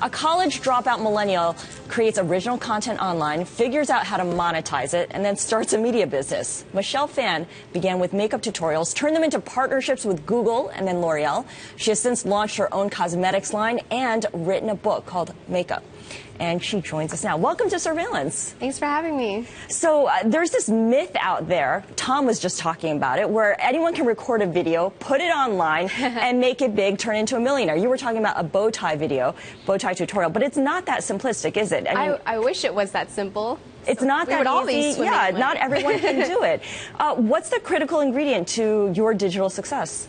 A college dropout millennial creates original content online, figures out how to monetize it, and then starts a media business. Michelle Phan began with makeup tutorials, turned them into partnerships with Google and then L'Oreal. She has since launched her own cosmetics line and written a book called Makeup. And she joins us now. Welcome to Surveillance. Thanks for having me. So there's this myth out there, Tom was just talking about it, where anyone can record a video, put it online, and make it big, turn into a millionaire. You were talking about a bow tie video, bow tie tutorial, but it's not that simplistic, is it? I wish it was that simple. It's not that easy. Yeah, not everyone can do it. What's the critical ingredient to your digital success?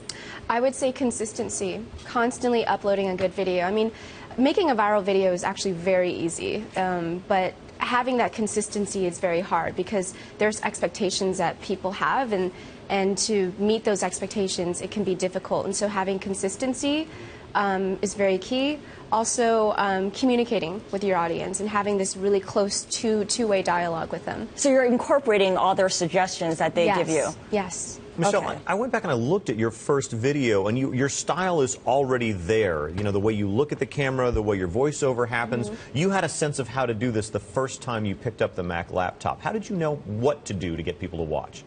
I would say consistency, constantly uploading a good video. I mean, making a viral video is actually very easy, but having that consistency is very hard because there's expectations that people have, and to meet those expectations, it can be difficult. And so having consistency is very key. Also, communicating with your audience and having this really close two-way dialogue with them. So you're incorporating all their suggestions that they give you? Yes. Michelle, okay. I went back and I looked at your first video, and your style is already there. You know, the way you look at the camera, the way your voiceover happens. You had a sense of how to do this the first time you picked up the Mac laptop. How did you know what to do to get people to watch?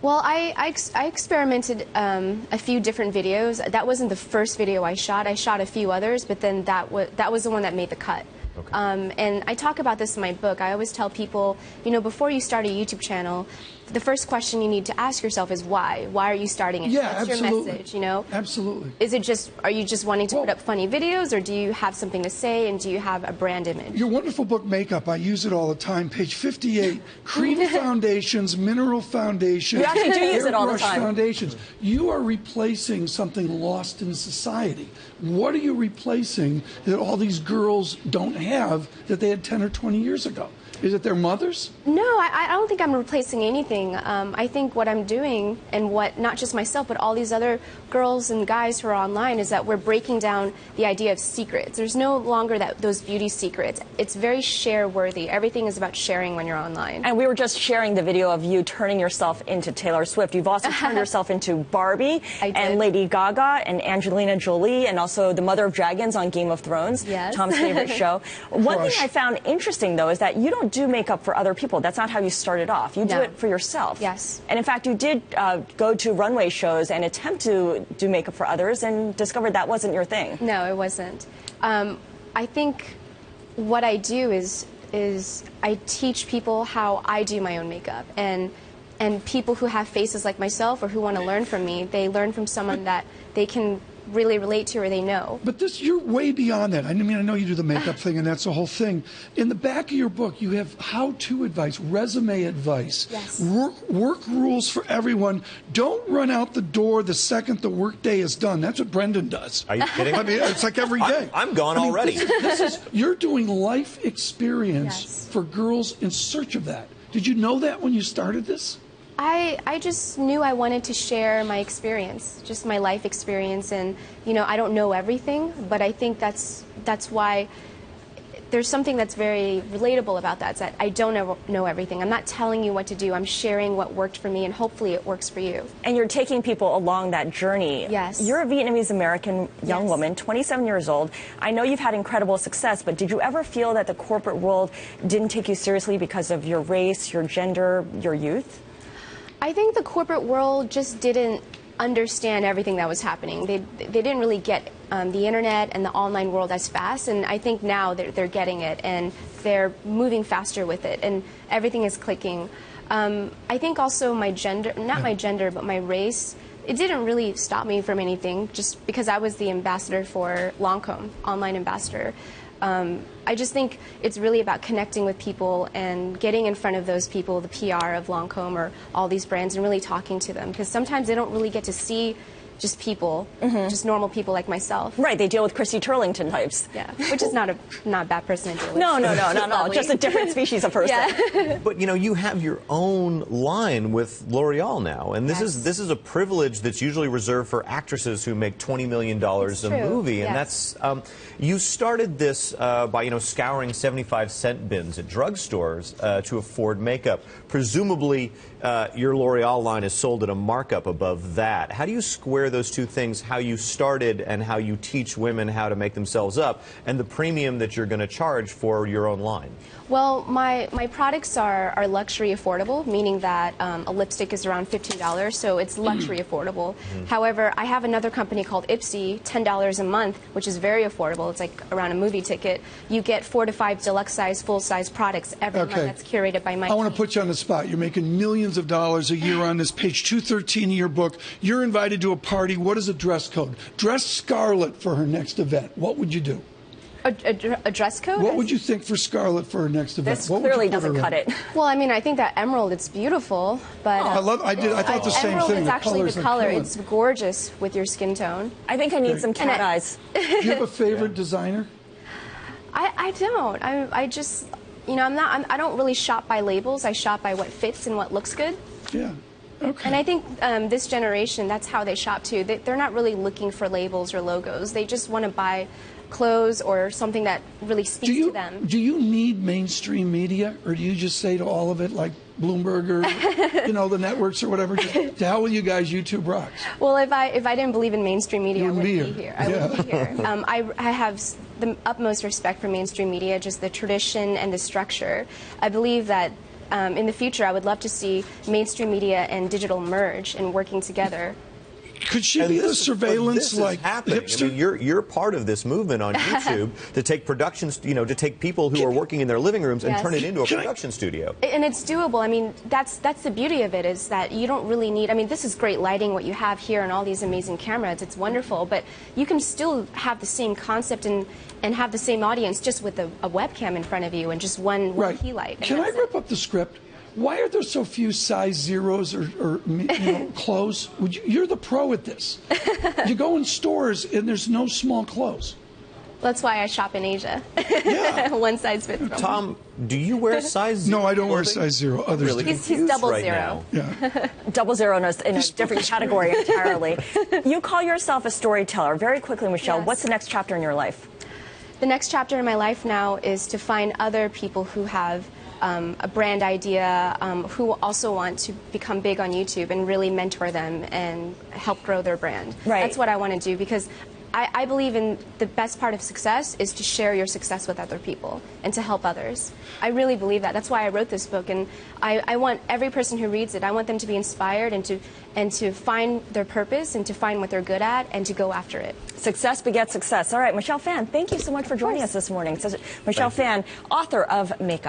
Well, I experimented a few different videos. That wasn't the first video I shot. I shot a few others, but then that was the one that made the cut. Okay. And I talk about this in my book. I always tell people, you know, before you start a YouTube channel, the first question you need to ask yourself is why? Why are you starting it? Yeah, What's your message, you know? Absolutely. Is it just, are you just wanting to put up funny videos, or do you have something to say, and do you have a brand image? Your wonderful book, Makeup, I use it all the time. Page 58, cream foundations, mineral foundations, You actually do use it all the airbrush time. foundations. You are replacing something lost in society. What are you replacing that all these girls don't have that they had 10 or 20 years ago? Is it their mothers? No, I don't think I'm replacing anything. I think what I'm doing, and what not just myself, but all these other girls and guys who are online, is that we're breaking down the idea of secrets. There's no longer those beauty secrets. It's very share-worthy. Everything is about sharing when you're online. And we were just sharing the video of you turning yourself into Taylor Swift. You've also turned yourself into Barbie and Lady Gaga and Angelina Jolie, and also the Mother of Dragons on Game of Thrones, yes. Tom's favorite show. One thing I found interesting, though, is that you don't do makeup for other people. That's not how you started off. You do it for yourself. Yes. And in fact, you did go to runway shows and attempt to do makeup for others and discovered that wasn't your thing. No, it wasn't. I think what I do is I teach people how I do my own makeup, and people who have faces like myself or who want to learn from me, they learn from someone that they can really relate to or they know. But this, you're way beyond that. I mean, I know you do the makeup thing, and that's the whole thing. In the back of your book, you have how-to advice, resume advice, yes. work rules for everyone. Don't run out the door the second the workday is done. That's what Brendan does. Are you kidding? I mean, it's like every day. I'm gone already. This is you're doing life experience Yes. for girls in search of that. Did you know that when you started this? I just knew I wanted to share my experience, just my life experience, and you know, I don't know everything, but I think that's why there's something that's very relatable about that, is that I don't know everything. I'm not telling you what to do. I'm sharing what worked for me, and hopefully it works for you. And you're taking people along that journey. Yes. You're a Vietnamese-American young Yes. woman, 27 years old. I know you've had incredible success, but did you ever feel that the corporate world didn't take you seriously because of your race, your gender, your youth? I think the corporate world just didn't understand everything that was happening. They didn't really get the internet and the online world as fast, and I think now they're getting it, and they're moving faster with it, and everything is clicking. I think also my gender, not my gender, but my race, it didn't really stop me from anything, just because I was the ambassador for Lancome, online ambassador. I just think it's really about connecting with people and getting in front of those people, the PR of Lancome or all these brands, and really talking to them, because sometimes they don't really get to see just people, just normal people like myself. Right, they deal with Christy Turlington types. Yeah, which is not a bad person to deal with. No, not at all. Just a different species of person. Yeah. But you know, you have your own line with L'Oreal now, and this is a privilege that's usually reserved for actresses who make $20 million a movie, and that's you started this by scouring 75-cent bins at drugstores to afford makeup. Presumably, your L'Oreal line is sold at a markup above that. How do you square compare those two things, how you started and how you teach women how to make themselves up, and the premium that you're going to charge for your own line? Well, my products are luxury affordable, meaning that a lipstick is around $15, so it's luxury affordable. However, I have another company called Ipsy, $10 a month, which is very affordable. It's like around a movie ticket. You get 4 to 5 deluxe size, full size products every month that's curated by my I want to team. put you on the spot. You're making millions of dollars a year on this. Page 213 of your book. You're invited to a party. What is a dress code? Dress Scarlett for her next event. What would you do? A dress code? What would you think for Scarlett for her next event? This What would you clearly put her doesn't cut in? it. Well, I mean, I think that emerald, it's beautiful, but I thought the same emerald thing. is The actually colors the are color. killing. It's gorgeous with your skin tone. I think I need some cat eyes. Do you have a favorite designer? I don't. I just, you know, I don't really shop by labels. I shop by what fits and what looks good. Yeah. Okay. And I think this generation, that's how they shop too. They're not really looking for labels or logos. They just want to buy clothes or something that really speaks to them. Do you need mainstream media, or do you just say to all of it, like Bloomberg or you know, the networks or whatever, just, to hell with you guys, YouTube rocks? Well, if I didn't believe in mainstream media, I wouldn't be here. I wouldn't be here. I have the utmost respect for mainstream media, just the tradition and the structure. I believe that in the future, I would love to see mainstream media and digital merge and working together. Could she be the surveillance like hipster? I mean, you're part of this movement on YouTube to take productions, you know, to take people who are working in their living rooms and turn it into a production studio. And it's doable. I mean, that's the beauty of it, is that you don't really need. I mean, this is great lighting, what you have here, and all these amazing cameras. It's wonderful, but you can still have the same concept and have the same audience just with a webcam in front of you and just one key light. Can I rip up the script? Why are there so few size zeros or you know, clothes? You're the pro at this. You go in stores and there's no small clothes. That's why I shop in Asia. Yeah. One size fits all. Tom, do you wear size zero? No, I don't wear size zero. Others really do. He's double right zero. now. Yeah. Double zero in a different category entirely. You call yourself a storyteller. Very quickly, Michelle, Yes. what's the next chapter in your life? The next chapter in my life now is to find other people who have a brand idea, who also want to become big on YouTube, and really mentor them and help grow their brand. Right. That's what I want to do, because I believe in the best part of success is to share your success with other people and to help others. I really believe that. That's why I wrote this book, and I want every person who reads it, I want them to be inspired and to find their purpose and to find what they're good at and to go after it. Success begets success. All right, Michelle Phan, thank you so much for joining us this morning. So, Michelle Phan, author of Makeup.